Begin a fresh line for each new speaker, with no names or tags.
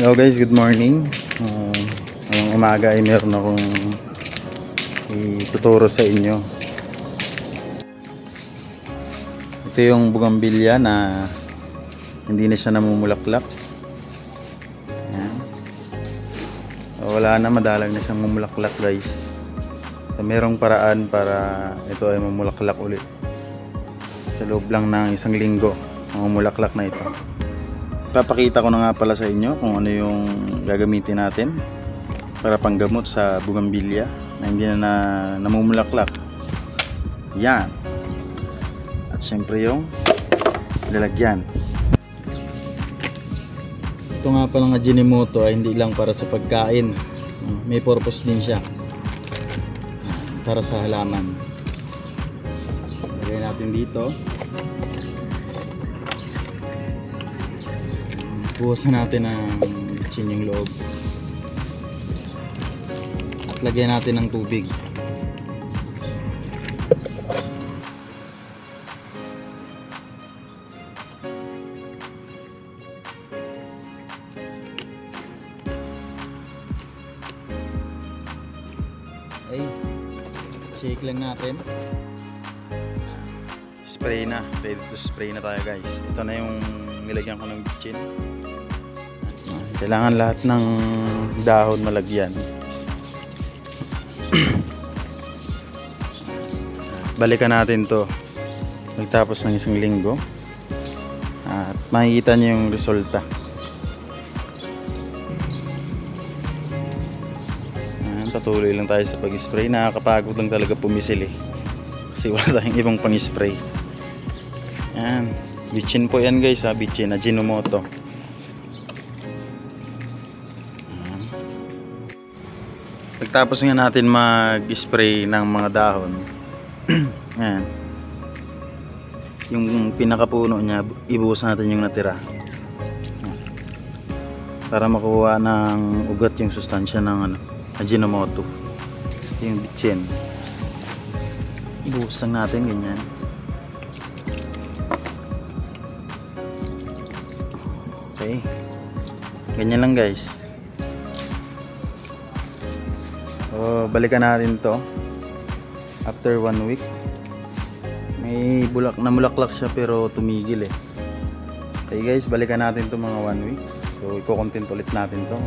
Hello guys, good morning. Ngayong umaga ay meron akong ituturo sa inyo. Ito yung bougainvillea na hindi na siya namumulaklak. Ayan. Wala na, madalang na siyang mamulaklak guys. So, merong paraan para ito ay mamulaklak ulit. Sa loob lang ng isang linggo, mamulaklak na ito. Papakita ko na nga pala sa inyo kung ano yung gagamitin natin para panggamot sa bougainvillea na hindi na namumulaklak. Yan. At syempre yung lalagyan. Ito nga palang Ajinomoto ay hindi lang para sa pagkain. May purpose din siya. Para sa halaman. Lagay natin dito. Buhusan natin ng bitchin yung loob at lagyan natin ng tubig. Okay, shake lang natin. Spray na, ready to spray na tayo guys. Ito na yung nilagyan ko ng bitchin. Kailangan lahat ng dahon malagyan. Balikan natin to pagtapos ng isang linggo at makikita niyo yung resulta. Patuloy lang tayo sa pag-spray. Nakakapagod lang talaga pumisil kasi wala tayong ibang pang-spray. Yan, bitchin po yan guys, bitchin Ajinomoto. Pagtapos nga natin mag-spray ng mga dahon, ayan, yung pinakapuno niya, ibuhos natin yung natira para makuha ng ugat yung sustansya ng Ajinomoto, yung bitchin. Ibuhos lang natin ganyan. Okay, ganyan lang guys. So, balikan natin to after 1 week. May namulaklak siya pero tumigil Okay guys, balikan natin to mga 1 week. So iko-content ulit natin to.